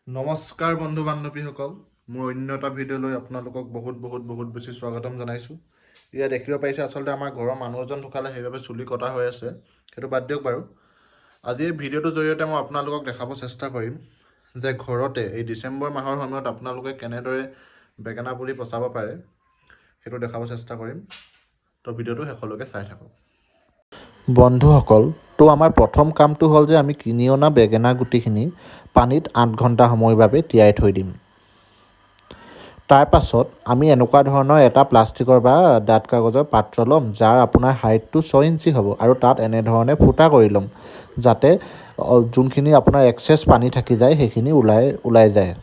নমস্কাৰ বন্ধু বান্ধৱীসকল, মোৰ অন্য এটা ভিডিঅ'লৈ আপোনালোকক বহুত বেছি স্বাগতম জনাইছোঁ। ইয়াত দেখিব পাৰিছে আচলতে আমাৰ ঘৰৰ মানুহ এজন ঢুকালে, সেইবাবে চুলি কটা হৈ আছে। সেইটো বাদ দিয়ক বাৰু। আজি এই ভিডিঅ'টোৰ জৰিয়তে মই আপোনালোকক দেখাব চেষ্টা কৰিম যে ঘৰতে এই ডিচেম্বৰ মাহৰ সময়ত আপোনালোকে কেনেদৰে বেঙেনা পুলি পচাব পাৰে, সেইটো দেখাব চেষ্টা কৰিম। তো ভিডিঅ'টো শেষলৈকে চাই থাকক। বন্ধুসকল, তো আমাৰ প্ৰথম কামটো হ'ল যে আমি কিনি অনা বেঙেনা গুটিখিনি পানীত 8 ঘণ্টা সময়ৰ বাবে তিয়াই থৈ দিম। তাৰ পাছত আমি এনেকুৱা ধৰণৰ এটা প্লাষ্টিকৰ বা ডাঠ কাগজৰ পাত্ৰ ল'ম, যাৰ আপোনাৰ হাইটটো 6 ইঞ্চি হ'ব, আৰু তাত এনেধৰণে ফুটা কৰি ল'ম যাতে যোনখিনি আপোনাৰ এক্সেছ পানী থাকি যায় সেইখিনি ওলাই যায়।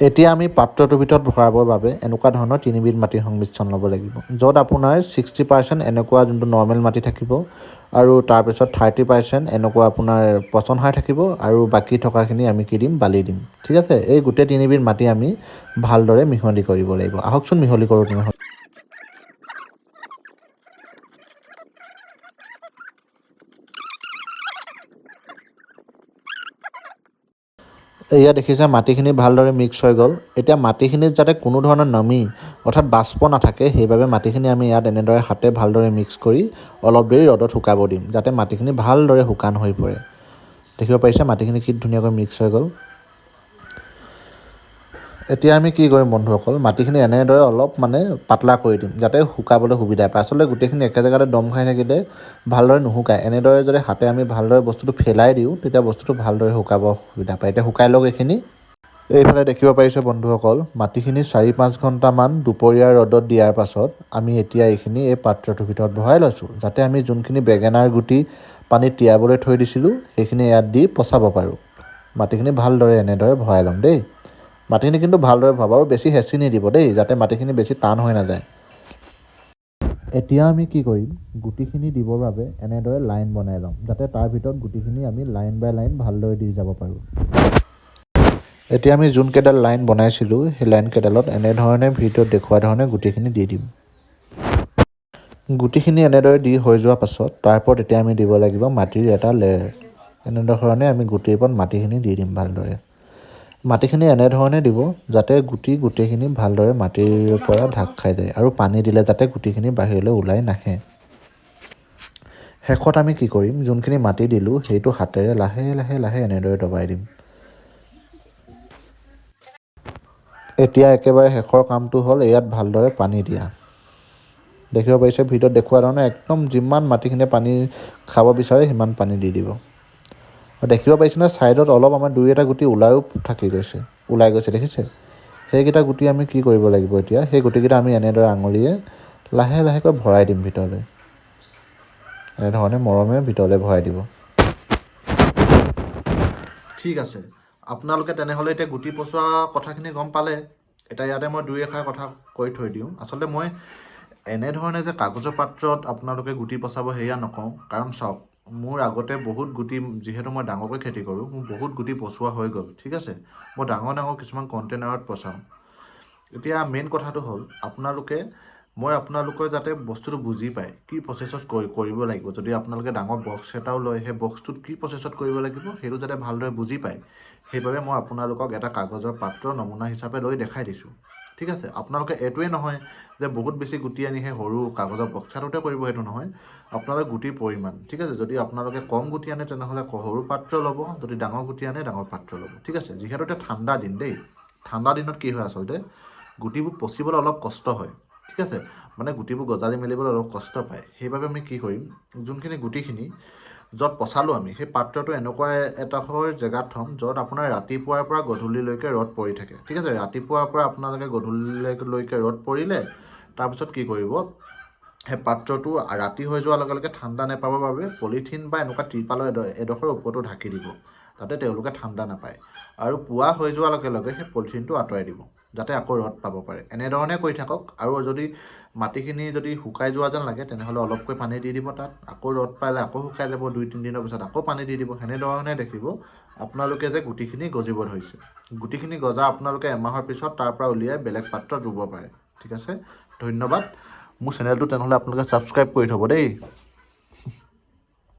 এতিয়া আমি পাত্ৰটোৰ ভিতৰত ভৰাবৰ বাবে এনেকুৱা ধৰণৰ তিনিবিধ মাটিৰ সংমিশ্ৰণ ল'ব লাগিব, য'ত আপোনাৰ 60% এনেকুৱা যোনটো নৰ্মেল মাটি থাকিব, আৰু তাৰপিছত 30% এনেকুৱা আপোনাৰ পচন সাৰ থাকিব, আৰু বাকী থকাখিনি আমি কি দিম, বালি দিম। ঠিক আছে, এই গোটেই তিনিবিধ মাটি আমি ভালদৰে মিহলি কৰিব লাগিব। আহকচোন মিহলি কৰোঁ তেনেহ'লে। এয়া দেখিছে মাটিখিনি ভালদৰে মিক্স হৈ গ'ল। এতিয়া মাটিখিনিত যাতে কোনো ধৰণৰ নমি অৰ্থাৎ বাষ্প নাথাকে, সেইবাবে মাটিখিনি আমি ইয়াত এনেদৰে হাতে ভালদৰে মিক্স কৰি অলপ দেৰি ৰ'দত শুকাব দিম, যাতে মাটিখিনি ভালদৰে শুকান হৈ পৰে। দেখিব পাৰিছে মাটিখিনি কি ধুনীয়াকৈ মিক্স হৈ গ'ল। এতিয়া আমি কি কৰিম বন্ধুসকল, মাটিখিনি এনেদৰে অলপ পাতলা কৰি দিম, যাতে শুকাবলৈ সুবিধা পায়। আচলতে গোটেইখিনি একে জেগাতে দম খাই থাকিলে ভালদৰে নুশুকায়। এনেদৰে যদি হাতে আমি ভালদৰে বস্তুটো ফেলাই দিওঁ, তেতিয়া বস্তুটো ভালদৰে শুকাব সুবিধা পায়। এতিয়া শুকাই লওক এইখিনি। এইফালে দেখিব পাৰিছে বন্ধুসকল, মাটিখিনি 4-5 ঘণ্টামান দুপৰীয়া ৰ'দত দিয়াৰ পাছত আমি এতিয়া এইখিনি এই পাত্ৰটোৰ ভিতৰত ভৰাই লৈছোঁ, যাতে আমি যোনখিনি বেঙেনাৰ গুটি পানীত তিয়াবলৈ থৈ দিছিলোঁ সেইখিনি ইয়াত দি পচাব পাৰোঁ। মাটিখিনি ভালদৰে এনেদৰে ভৰাই ল'ম দেই। মাটিখিনি কিন্তু ভালদৰে ভৰাব, আৰু বেছি হেঁচি নিদিব দেই, যাতে মাটিখিনি বেছি টান হৈ নাযায়। এতিয়া আমি কি কৰিম, গুটিখিনি দিবৰ বাবে এনেদৰে লাইন বনাই ল'ম, যাতে তাৰ ভিতৰত গুটিখিনি আমি লাইন বাই লাইন ভালদৰে দি যাব পাৰোঁ। এতিয়া আমি যোনকেইডাল লাইন বনাইছিলোঁ সেই লাইনকেইডালত এনেধৰণে ভিডিঅ'ত দেখুওৱা ধৰণে গুটিখিনি দি দিম। গুটিখিনি এনেদৰে দি হৈ যোৱাৰ পাছত তাৰ ওপৰত এতিয়া আমি দিব লাগিব মাটিৰ এটা লেয়াৰ। এনেধৰণে আমি গুটিৰ ওপৰত মাটিখিনি দি দিম ভালদৰে। মাটিখিনি এনেধৰণে দিব যাতে গোটেইখিনি ভালদৰে মাটিৰ পৰা ঢাক খাই যায়, আৰু পানী দিলে যাতে গুটিখিনি বাহিৰলৈ ওলাই নাহে। শেষত আমি কি কৰিম, যোনখিনি মাটি দিলোঁ সেইটো হাতেৰে লাহে এনেদৰে দবাই দিম। এতিয়া একেবাৰে শেষৰ কামটো হ'ল ইয়াত ভালদৰে পানী দিয়া। দেখিব পাৰিছে ভিডিঅ'ত দেখুওৱা ধৰণে একদম যিমান মাটিখিনি পানী খাব বিচাৰে সিমান পানী দি দিব। দেখিব পাৰিছেনে ছাইডত অলপ আমাৰ 2-এটা গুটি ওলাই গৈছে দেখিছে। সেইকেইটা গুটি আমি কি কৰিব লাগিব, এতিয়া সেই গুটিকেইটা আমি এনেদৰে আঙুলিয়ে লাহেকৈ ভৰাই দিম ভিতৰলৈ। এনেধৰণে মৰমে ভিতৰলৈ ভৰাই দিব। ঠিক আছে, আপোনালোকে তেনেহ'লে এতিয়া গুটি পচোৱা কথাখিনি গম পালে। এতিয়া ইয়াতে মই 2-এষাৰ কথা কৈ থৈ দিওঁ। আচলতে মই এনেধৰণে যে কাগজৰ পাত্ৰত আপোনালোকে গুটি পচাব সেয়া নকওঁ, কাৰণ চাওক মোৰ আগতে বহুত গুটি, যিহেতু মই ডাঙৰকৈ খেতি কৰোঁ, মোৰ বহুত গুটি পচোৱা হৈ গ'ল। ঠিক আছে, মই ডাঙৰ কিছুমান কণ্টেইনাৰত পচাওঁ। এতিয়া মেইন কথাটো হ'ল মই আপোনালোকৰ যাতে বস্তুটো বুজি পায়, কি প্ৰচেছত কৰিব লাগিব। যদি আপোনালোকে ডাঙৰ বক্স এটাও লয়, সেই বক্সটোত কি প্ৰচেছত কৰিব লাগিব সেইটো যাতে ভালদৰে বুজি পায়, সেইবাবে মই আপোনালোকক এটা কাগজৰ পাত্ৰ নমুনা হিচাপে লৈ দেখাই দিছোঁ। ঠিক আছে, আপোনালোকে এইটোৱে নহয় যে বহুত বেছি গুটি আনি সেই সৰু কাগজৰ বক্সাটোতে কৰিব, সেইটো নহয়। আপোনালোকে গুটিৰ পৰিমাণ, ঠিক আছে, যদি আপোনালোকে কম গুটি আনে তেনেহ'লে সৰু পাত্ৰ ল'ব, যদি ডাঙৰ গুটি আনে ডাঙৰ পাত্ৰ ল'ব। ঠিক আছে, যিহেতু এতিয়া ঠাণ্ডা দিন দেই, ঠাণ্ডা দিনত কি হয় আচলতে গুটিবোৰ পচিবলৈ অলপ কষ্ট হয়। ঠিক আছে, গুটিবোৰ গজালি মেলিবলৈ অলপ কষ্ট পায়। সেইবাবে আমি কি কৰিম, যোনখিনি গুটিখিনি য'ত পচালোঁ আমি, সেই পাত্ৰটো এনেকুৱা এডোখৰ জেগাত থ'ম য'ত আপোনাৰ ৰাতিপুৱাৰ পৰা গধূলিলৈকে ৰ'দ পৰি থাকে। ঠিক আছে, ৰাতিপুৱাৰ পৰা আপোনালোকে গধূলিলৈকে ৰ'দ পৰিলে, তাৰপিছত কি কৰিব, সেই পাত্ৰটো ৰাতি হৈ যোৱাৰ লগে লগে ঠাণ্ডা নাপাবৰ বাবে পলিথিন বা এনেকুৱা ত্ৰিপালৰ এডোখৰ ওপৰতো ঢাকি দিব, যাতে তেওঁলোকে ঠাণ্ডা নাপায়। আৰু পুৱা হৈ যোৱাৰ লগে লগে সেই পলিথিনটো আঁতৰাই দিব, যাতে আকৌ ৰ'দ পাব পাৰে। এনেধৰণে কৰি থাকক। আৰু যদি মাটিখিনি যদি শুকাই যোৱা যেন লাগে, তেনেহ'লে অলপকৈ পানী দি দিব তাত। আকৌ ৰ'দ পালে আকৌ শুকাই যাব, 2-3 দিনৰ পিছত আকৌ পানী দি দিব। সেনেধৰণে দেখিব আপোনালোকে যে গুটিখিনি গজিব ধৰিছে। গুটিখিনি গজা আপোনালোকে এমাহৰ পিছত তাৰ পৰা উলিয়াই বেলেগ পাত্ৰত ৰুব পাৰে। ঠিক আছে, ধন্যবাদ। মোৰ চেনেলটো তেনেহ'লে আপোনালোকে ছাবস্ক্ৰাইব কৰি থ'ব দেই।